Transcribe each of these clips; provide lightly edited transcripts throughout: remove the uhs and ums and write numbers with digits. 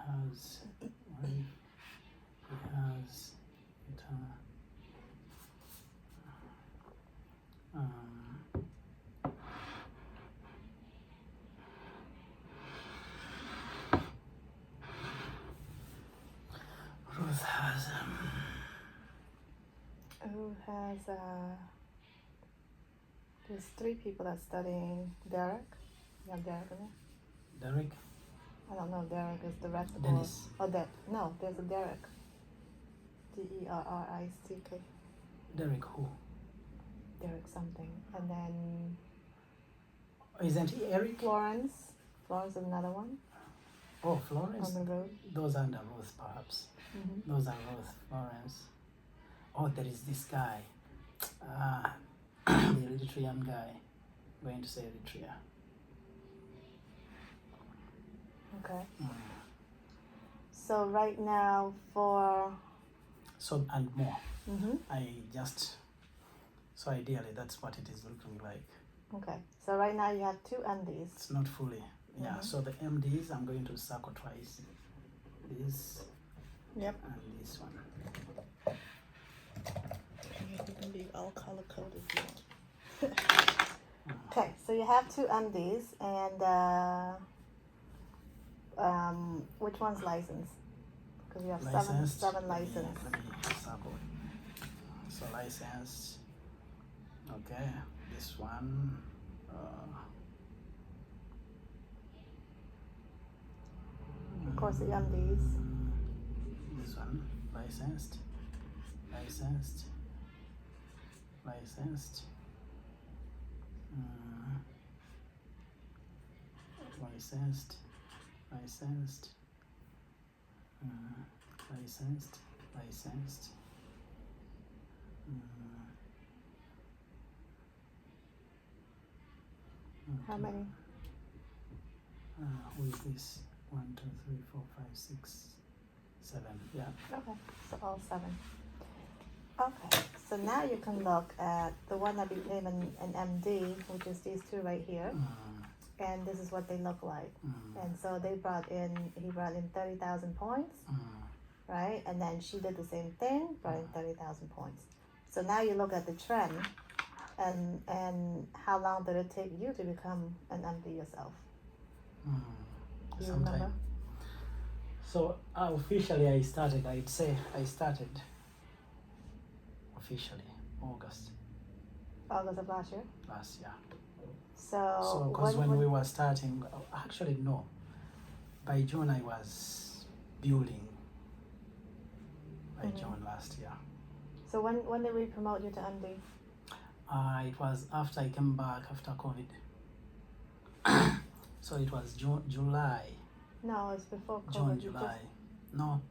has wife, he has guitar. Ruth has Who has there's 3 people that's studying Derek. You have Derek in there? Derek, I don't know if Derek is direct Dennis. or no, there's a Derek. Derrick. Derek who? Derek something. And then Isn't he Eric? Florence. Florence is another one Oh, Florence. on the road. Those are under Ruth, perhaps. Mm-hmm. Those are Ruth, Florence. Oh, there is this guy. The Eritrean guy. Going to say Eritrea. Okay. So right now for So, and more. mm-hmm. So ideally that's what it is looking like. Okay. So right now you have 2 MDs. It's not fully. Yeah, Mhm. so the MDs, I'm going to circle twice. This Yep. and this one. You can be all color coded if you want. Okay, so you have 2 MDs and which one's licensed? Because you have Licensed. seven licensed. Let me circle. So licensed. Okay, this one. Of course, the MDs. This one, licensed, licensed, licensed, licensed, licensed, licensed, licensed. How many? Who is this? 1, 2, 3, 4, 5, 6, 7. Yeah. Okay, so all 7. Okay, so now you can look at the one that became an MD, which is these 2 right here, and this is what they look like. And so he brought in 30,000 points, right? And then she did the same thing, brought in 30,000 points. So now you look at the trend, and how long did it take you to become an MD yourself? Do you remember? So officially I'd say I started officially August August of last year? last year. So because when we were starting, actually no, by June I was building by June last year. So when did we promote you to MD? It was after I came back after COVID. So it was July. No, it's before COVID. June, July. No,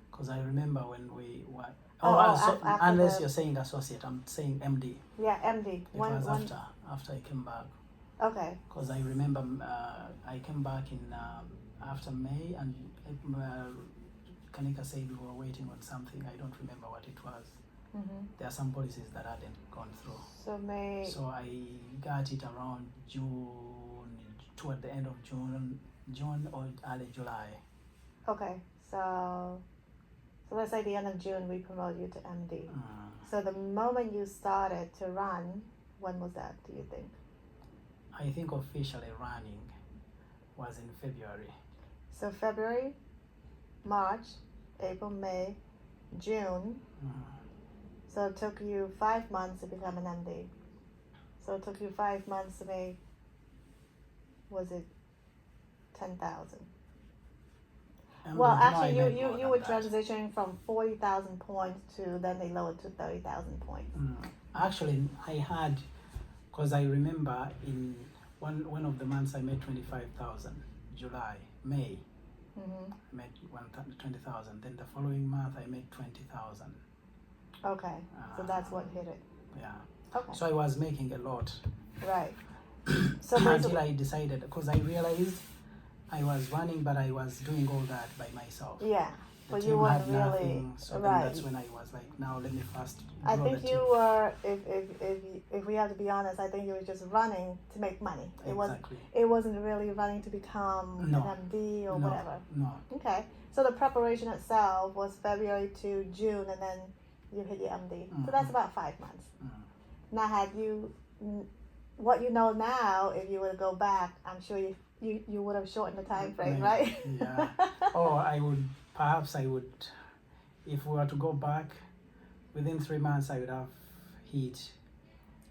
because I remember when we were. After unless you're saying associate, I'm saying MD. Yeah, MD. It was after I came back. Okay. Because I remember I came back in after May, and Kanika said we were waiting on something. I don't remember what it was. There are some policies that hadn't gone through. So May. So I got it around June, toward the end of June or early July. Okay, so let's say the end of June we promote you to MD. So the moment you started to run, when was that, do you think? I think officially running was in February. So February, March, April, May, June. So it took you 5 months to become an MD. So it took you 5 months to make, was it 10,000? Well, actually, you were transitioning from 40,000 points to then they lowered to 30,000 points. Actually, I had, because I remember in one of the months I made 25,000. July, May, I made 20,000. Then the following month I made 20,000. Okay, so that's what hit it. Yeah. Okay. So I was making a lot. Right. So until I decided, because I realized I was running, but I was doing all that by myself. Yeah. The But team you weren't had nothing, really- so then right. that's when I was like, now let me first I grow think the you team. were, if we have to be honest, I think you were just running to make money. Exactly. It wasn't really running to become No. an MD or No. whatever. No. Okay, so the preparation itself was February to June, and then you hit your MD. So that's about 5 months. Now, had you, what you know now, if you were to go back, I'm sure you would have shortened the time frame, Maybe, right? yeah. Or I would, if we were to go back, within 3 months I would have hit,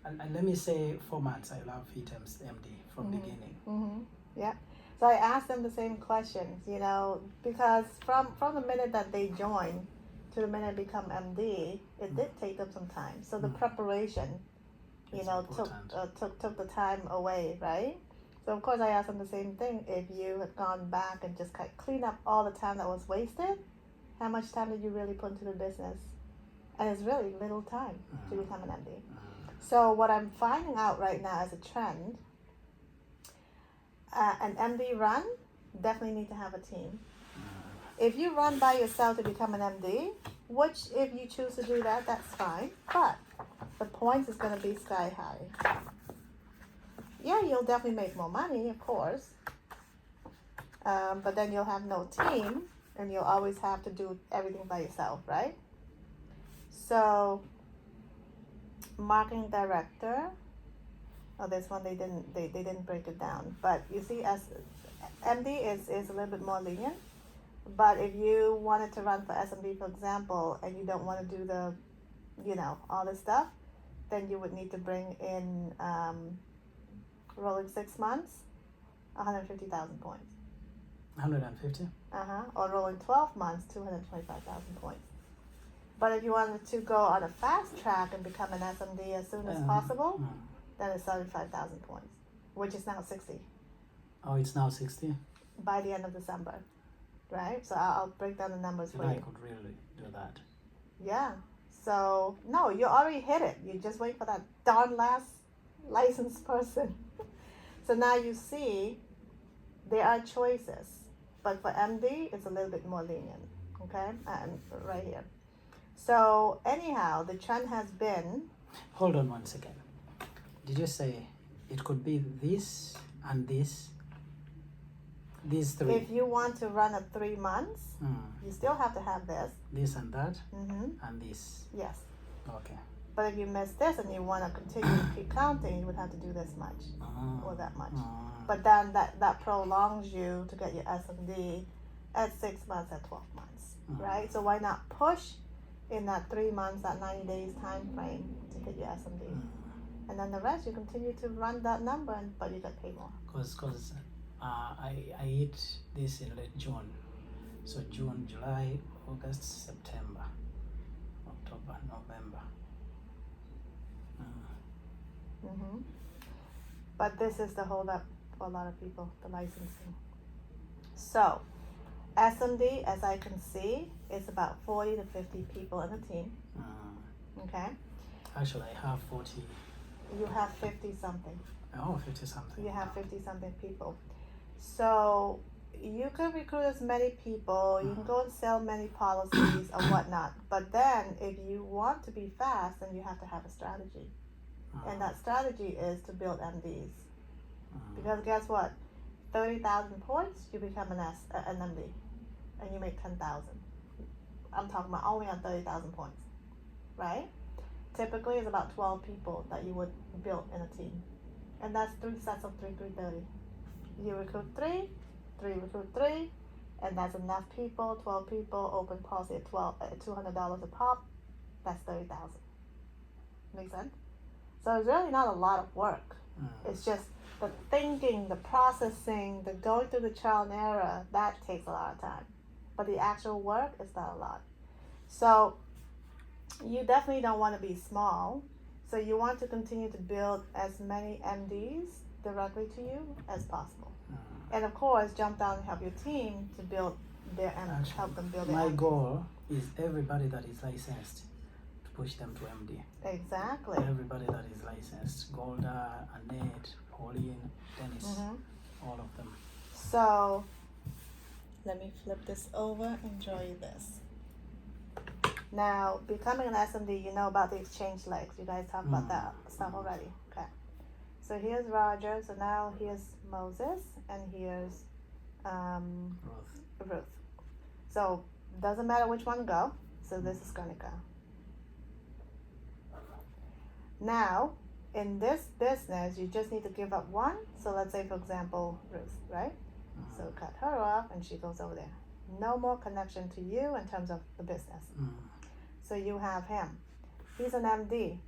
and let me say 4 months, I would have hit MD from beginning. Mm-hmm. Yeah. So I asked them the same questions, you know, because from the minute that they joined to the minute they become MD, it did take them some time. So the preparation, you It's know, important. took the time away, right? So of course I asked them the same thing. If you had gone back and just clean up all the time that was wasted, how much time did you really put into the business? And it's really little time to become an MD. So what I'm finding out right now as a trend, an MD run definitely need to have a team. If you run by yourself to become an MD, which if you choose to do that, that's fine. But the points is going to be sky high. Yeah, you'll definitely make more money, of course. But then you'll have no team, and you'll always have to do everything by yourself, right? So, marketing director. Oh, this one they didn't break it down. But you see, as MD is a little bit more lenient. But if you wanted to run for SMD, for example, and you don't want to do the, you know, all this stuff, then you would need to bring in rolling 6 months, 150,000 points. 150? Or rolling 12 months, 225,000 points. But if you wanted to go on a fast track and become an SMD as soon as possible, then it's 75,000 points, which is now 60. Oh, it's now 60? By the end of December, right? So I'll break down the numbers for you. I could really do that. Yeah. So, no, you already hit it. You just wait for that darn last licensed person. So now you see there are choices. But for MD, it's a little bit more lenient. Okay? And right here. So, anyhow, the trend has been... Hold on 1 second. Did you say it could be this and this? These three? If you want to run a 3 months, you still have to have this. This and that? And this? Yes. Okay. But if you miss this and you want to continue to keep counting, you would have to do this much or that much. But then that prolongs you to get your SMD at 6 months, at 12 months, right? So why not push in that 3 months, that 90 days time frame to get your SMD? And then the rest, you continue to run that number, but you get paid more. Because I hit this in late June. So June, July, August, September, October, November. But this is the hold up for a lot of people, the licensing. So, SMD, as I can see, is about 40 to 50 people in the team. Okay? Actually, I have 40. You have 50 something. Oh, 50 something. You have 50 something people. So, you can recruit as many people, you can go and sell many policies or whatnot. But then, if you want to be fast, then you have to have a strategy. And that strategy is to build MDs. Because guess what? 30,000 points, you become an MD. And you make 10,000. I'm talking about only on 30,000 points. Right? Typically, it's about 12 people that you would build in a team. And that's 3 sets of 330. You recruit 3 recruit 3, and that's enough people, 12 people, open policy at $200 a pop. That's 30,000. Make sense? So it's really not a lot of work. It's just the thinking, the processing, the going through the trial and error, that takes a lot of time. But the actual work is not a lot. So you definitely don't want to be small. So you want to continue to build as many MDs directly to you as possible. And of course, jump down and help your team to build their MDs, help them build their My MDs. goal is everybody that is licensed to push them to MD. Exactly. Everybody that is licensed, Golda, Annette, Pauline, Dennis, all of them. So let me flip this over and draw you this. Now, becoming an SMD, you know about the exchange legs. You guys talked about that stuff already. Okay. So here's Roger. So now here's Moses, and here's Ruth. So doesn't matter which one go. So this is gonna go. Now, in this business, you just need to give up one. So let's say, for example, Ruth, right? So cut her off, and she goes over there. No more connection to you in terms of the business. So you have him. He's an MD.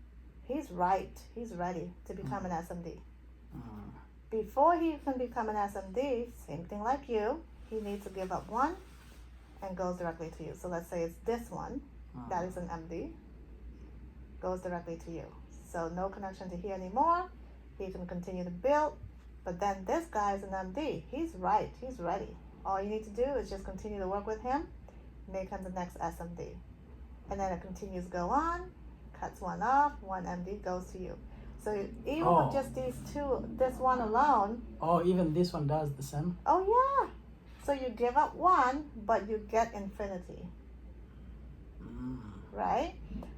He's right. He's ready to become an SMD. Before he can become an SMD, same thing like you, he needs to give up one and goes directly to you. So let's say it's this one, that is an MD, goes directly to you. So no connection to here anymore. He can continue to build. But then this guy is an MD. He's right. He's ready. All you need to do is just continue to work with him, make him the next SMD. And then it continues to go on, cuts one off, one MD goes to you. So even with just these two, this one alone. Oh, even this one does the same? Oh, yeah. So you give up one, but you get infinity. Right?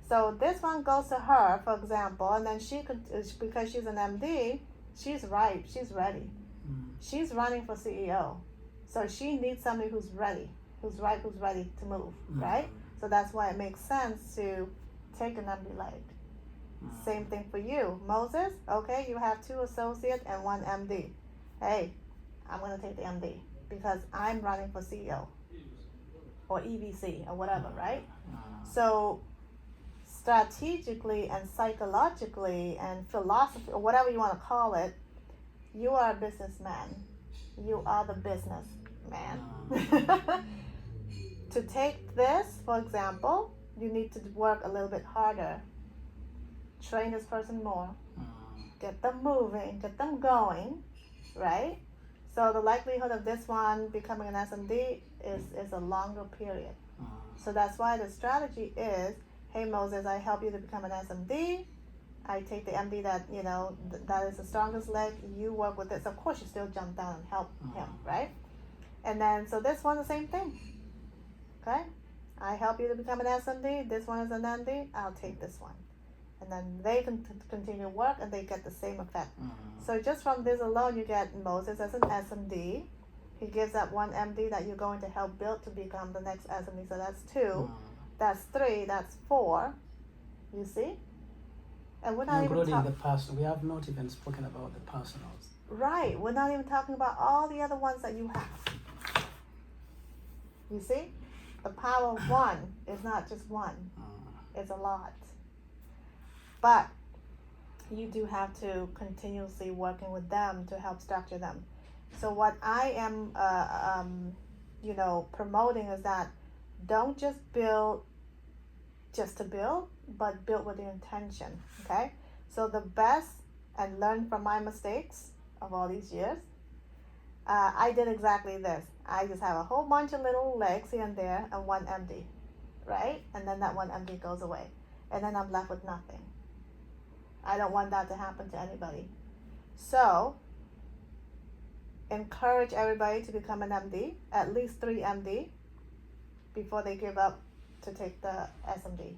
So this one goes to her, for example, and then she could, because she's an MD, she's right, she's ready. She's running for CEO. So she needs somebody who's ready, who's right, who's ready to move, right? So that's why it makes sense to take an MD leg. Same thing for you. Moses, okay, you have 2 associates and 1 MD. Hey, I'm going to take the MD because I'm running for CEO or EVC or whatever, right? So strategically and psychologically and philosophy, or whatever you want to call it, you are a businessman. You are the businessman. To take this, for example, you need to work a little bit harder. Train this person more. Get them moving, get them going, right? So the likelihood of this one becoming an SMD is a longer period. So that's why the strategy is, hey Moses, I help you to become an SMD. I take the MD that, you know, that is the strongest leg. You work with this. Of course, you still jump down and help him, right? And then, so this one, the same thing. Okay? I help you to become an SMD. This one is an MD. I'll take this one. And then they can continue work and they get the same effect. So just from this alone, you get Moses as an SMD. He gives that one MD that you're going to help build to become the next SMD. So that's 2. That's 3. That's 4. You see? And we're not including the personal. We have not even spoken about the personals. Right. We're not even talking about all the other ones that you have. You see? The power of one is not just one. It's a lot. But you do have to continuously working with them to help structure them. So what I am, promoting is that don't just build just to build, but build with the intention, okay? So the best, and learn from my mistakes of all these years, I did exactly this. I just have a whole bunch of little legs here and there and one MD, right? And then that one MD goes away. And then I'm left with nothing. I don't want that to happen to anybody. So, encourage everybody to become an MD, at least 3 MD, before they give up to take the SMD.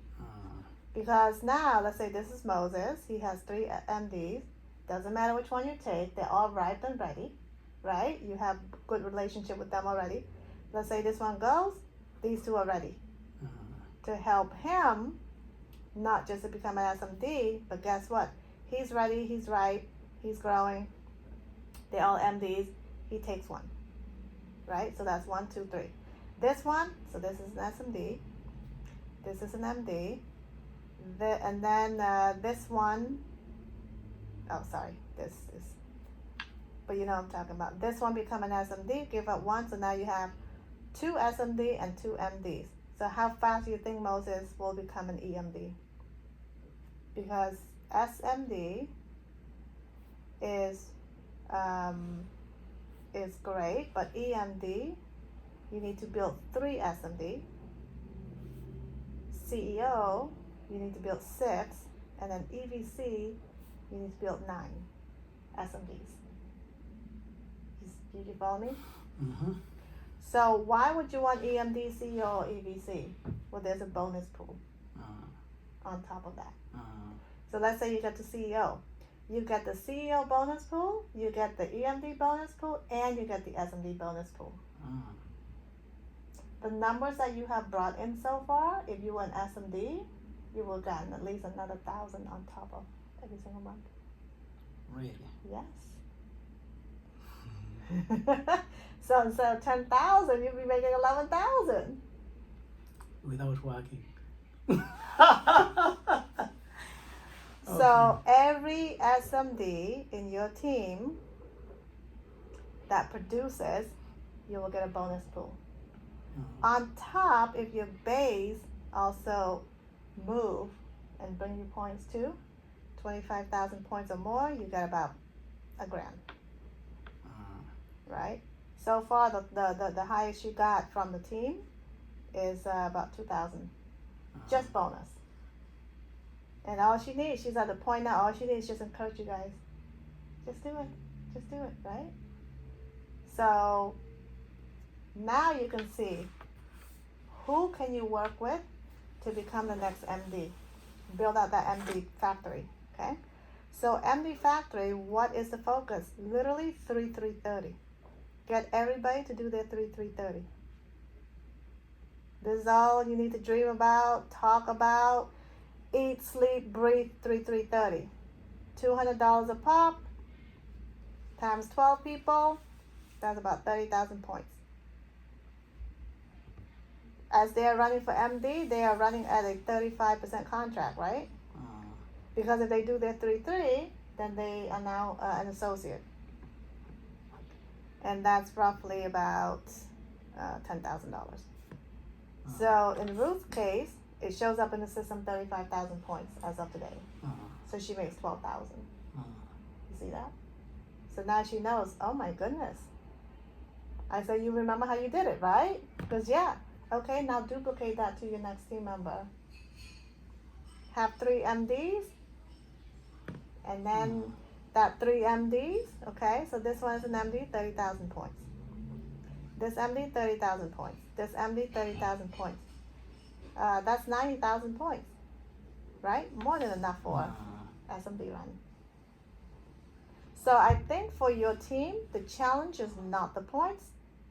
Because now, let's say this is Moses, he has 3 MDs, doesn't matter which one you take, they're all ripe and ready, right? You have good relationship with them already. Let's say this one goes, these 2 are ready to help him, not just to become an SMD, but guess what? He's ready, he's ripe, he's growing, they're all MDs, he takes 1, right? So that's 1, 2, 3. This one, so this is an SMD, this is an MD, and then this one, this is, but you know what I'm talking about. This one become an SMD, give up 1, so now you have 2 SMD and 2 MDs. So how fast do you think Moses will become an EMD? Because SMD is great, but EMD, you need to build 3 SMD. CEO, you need to build 6, and then EVC, you need to build 9 SMDs. You follow me? So why would you want EMD, CEO, or EVC? Well, there's a bonus pool on top of that. So let's say you get the CEO. You get the CEO bonus pool, you get the EMD bonus pool, and you get the SMD bonus pool. The numbers that you have brought in so far, if you went SMD, you will get at least another 1,000 on top of every single month. Really? Yes. So instead of 10,000, you'll be making 11,000. Without working. So every SMD in your team that produces, you will get a bonus pool. On top, if your base also move and bring you points too, 25,000 points or more, you get about $1,000. Right? So far, the highest you got from the team is about 2,000, just bonus. And all she needs, she's at the point now, all she needs is just encourage you guys. Just do it, right? So now you can see who can you work with to become the next MD. Build out that MD factory, okay? So MD factory, what is the focus? Literally 3-3-30. Get everybody to do their 3-3-30. This is all you need to dream about, talk about, eat, sleep, breathe, 3-3-30. $200 a pop, times 12 people, that's about 30,000 points. As they are running for MD, they are running at a 35% contract, right? Because if they do their 3-3, then they are now an associate. And that's roughly about $10,000. So in Ruth's case, it shows up in the system 35,000 points as of today. So she makes 12,000. You see that? So now she knows, oh my goodness. I said, you remember how you did it, right? Because yeah. Okay, now duplicate that to your next team member. Have 3 MDs. And then that 3 MDs, okay? So this one is an MD, 30,000 points. This MD, 30,000 points. This MD, 30,000 points. That's 90,000 points, right? More than enough for SMD run. So I think for your team, the challenge is not the points.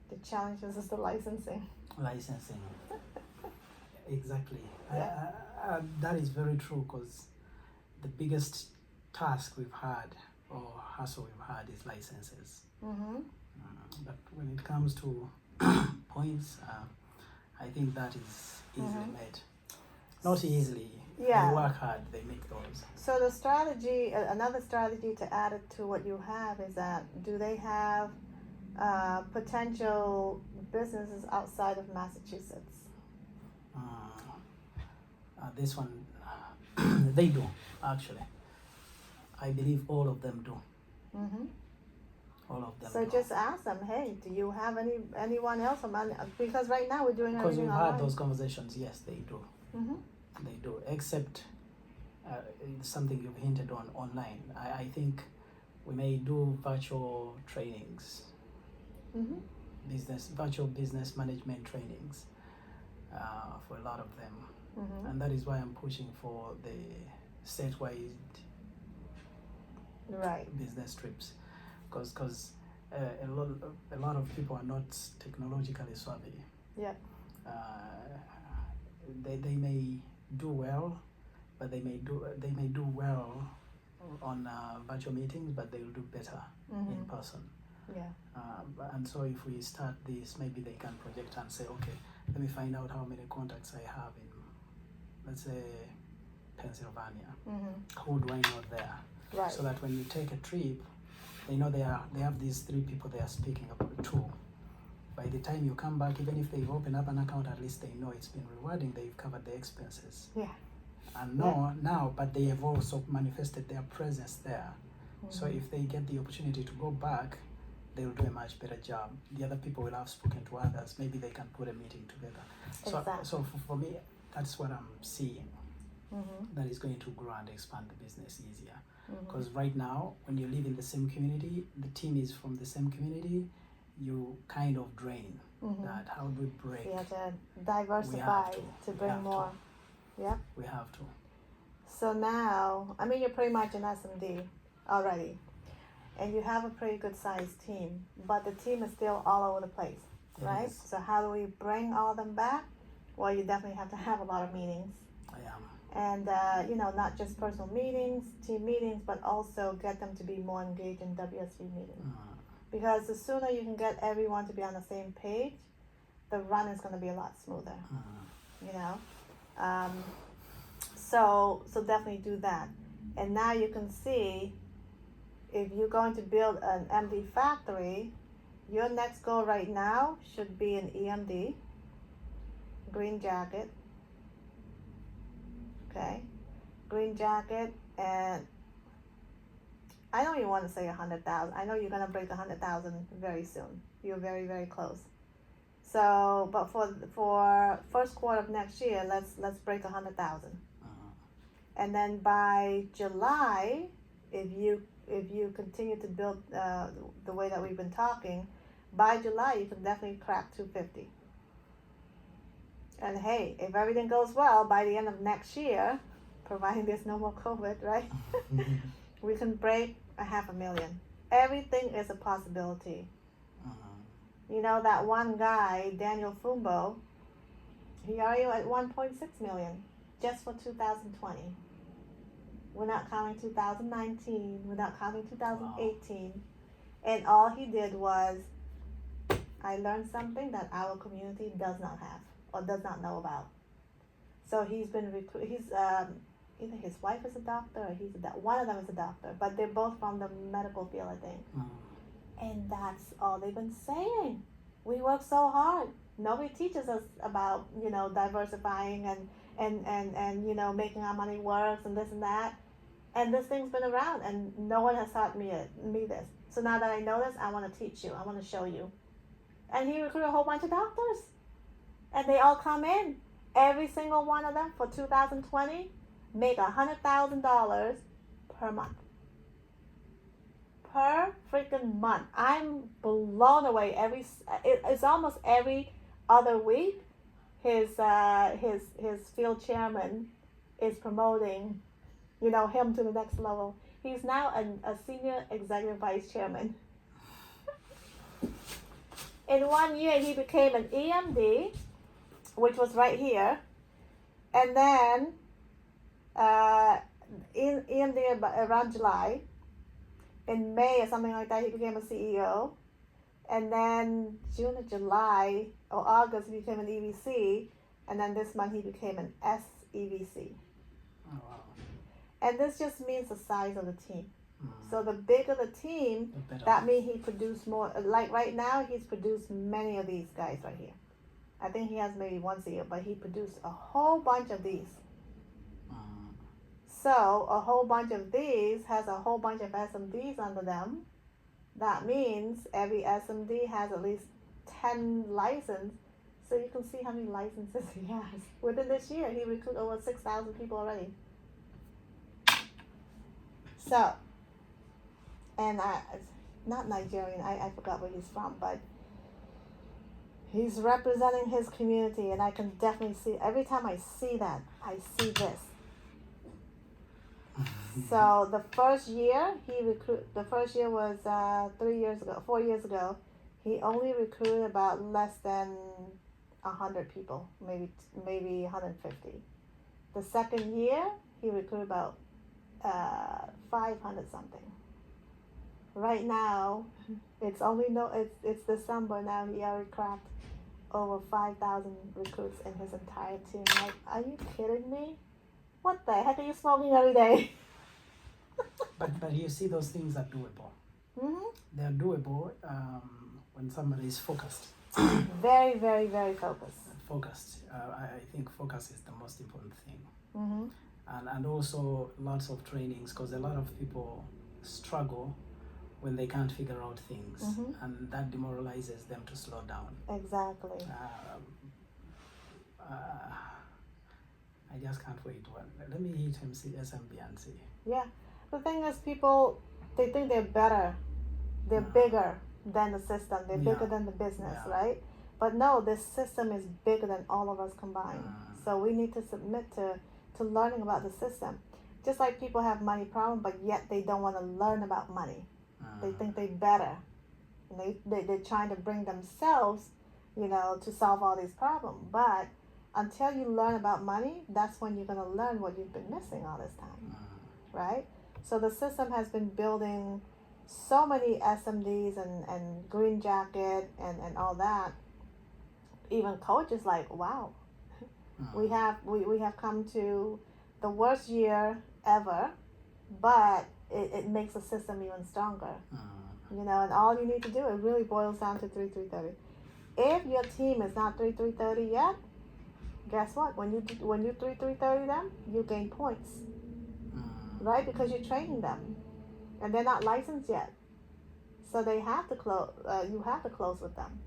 The challenge is the licensing. Licensing. Exactly. Yeah. That is very true, because the biggest task we've had or hassle we've had is licenses. But when it comes to points, I think that is easily made. Not easily. Yeah. They work hard, they make those. So the strategy, another strategy to add it to what you have is that, do they have potential businesses outside of Massachusetts? This one, they do, actually. I believe all of them do. All of them. So just ask them, hey, do you have anyone else? Because right now we're doing Because everything we've online. had those conversations, yes, they do. They do, except something you've hinted on online. I think we may do virtual trainings, virtual business management trainings for a lot of them. And that is why I'm pushing for the statewide business trips, because a lot of people are not technologically savvy. Yeah. They may do well, but they may do well on virtual meetings, but they will do better in person. Yeah. And so if we start this, maybe they can project and say, okay, let me find out how many contacts I have in, let's say, Pennsylvania. Who do I know there? Right. So that when you take a trip, they know they have these 3 people they are speaking about, 2. By the time you come back, even if they've opened up an account, at least they know it's been rewarding, they've covered the expenses. Yeah. And now, but they have also manifested their presence there. So if they get the opportunity to go back, they will do a much better job. The other people will have spoken to others. Maybe they can put a meeting together. So for me, that's what I'm seeing. That is going to grow and expand the business easier. Because right now, when you live in the same community, the team is from the same community, you kind of drain. that how do we break? You have to diversify to bring more. Yep. We have to. So now, I mean, you're pretty much an SMD already, and you have a pretty good sized team, but the team is still all over the place, right? Yes. So how do we bring all of them back? Well, you definitely have to have a lot of meetings. I am. And, not just personal meetings, team meetings, but also get them to be more engaged in WSU meetings. Because the sooner you can get everyone to be on the same page, the run is going to be a lot smoother, So definitely do that. And now you can see, if you're going to build an MD factory, your next goal right now should be an EMD, green jacket, okay, green jacket, and I know you want to say 100,000. I know you're gonna break 100,000 very soon. You're very, very close. So, but for first quarter of next year, let's break 100,000, and then by July, if you continue to build the way that we've been talking, by July you can definitely crack 250. And hey, if everything goes well, by the end of next year, providing there's no more COVID, right? We can break 500,000. Everything is a possibility. You know, that one guy, Daniel Fumbo, he already at 1.6 million just for 2020. We're not counting 2019. We're not counting 2018. Wow. And all he did was, I learned something that our community does not have or does not know about. So he's been either his wife is a doctor or one of them is a doctor, but they're both from the medical field, I think. And that's all they've been saying. We work so hard. Nobody teaches us about, diversifying and making our money work and this and that. And this thing's been around and no one has taught me this. So now that I know this, I want to teach you. I want to show you. And he recruited a whole bunch of doctors. And they all come in. Every single one of them for 2020 make $100,000 per month. Per freaking month. I'm blown away. It's almost every other week. His field chairman is promoting, him to the next level. He's now a senior executive vice chairman. In 1 year, he became an EMD, which was right here, and then in EMD around July. In May or something like that, he became a CEO, and then June or July or August, he became an EVC, and then this month he became an SEVC. Oh, wow. And this just means the size of the team. So the bigger the team, that means he produced more. Like right now, he's produced many of these guys right here. I think he has maybe once a year, but he produced a whole bunch of these. So a whole bunch of these has a whole bunch of SMDs under them. That means every SMD has at least 10 licenses. So you can see how many licenses he has. Within this year, he recruited over 6,000 people already. So, and not Nigerian, I forgot where he's from, but he's representing his community, and I can definitely see, every time I see that, I see this. So the first year was 4 years ago, he only recruited about less than 100 people, maybe 150. The second year, he recruited about 500 something. Right now, it's December now. He already cracked over 5,000 recruits in his entire team. Like, are you kidding me? What the heck are you smoking every day? but you see, those things are doable. Mm-hmm. They're doable when somebody is focused. Very, very, very focused. Focused. I think focus is the most important thing. Mm-hmm. And also lots of trainings, because a lot of people struggle when they can't figure out things, and that demoralizes them to slow down. Exactly. I just can't wait. Let me hit SMB and see. Yeah. The thing is, people, they think they're better. They're bigger than the system. They're bigger than the business, right? But no, this system is bigger than all of us combined. So we need to submit to learning about the system. Just like people have money problem, but yet they don't want to learn about money. They think they better. And they're trying to bring themselves, you know, to solve all these problems. But until you learn about money, that's when you're going to learn what you've been missing all this time, right? So the system has been building so many SMDs and green jacket and all that. Even coach is like, wow, we have come to the worst year ever, but it makes the system even stronger. You know, and all you need to do, it really boils down to 3-3-30. If your team is not 3-3-30 yet, guess what? When you 3-3-30 them, you gain points, right? Because you're training them, and they're not licensed yet, so they have to close. You have to close with them.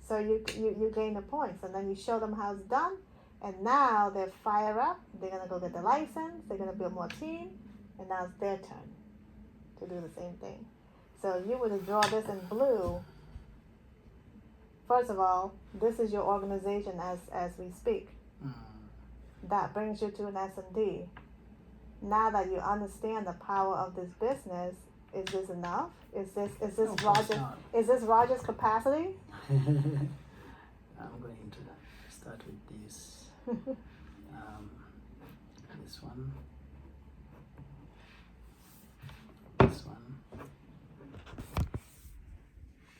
So you gain the points, and then you show them how it's done, and now they're fired up. They're gonna go get the license. They're gonna build more team, and now it's their turn to do the same thing. So you would draw this in blue. First of all, this is your organization as we speak. That brings you to an S&D. Now that you understand the power of this business, is this enough? Is this No, of course not. Is this Roger's capacity? I'm going to start with this. This one.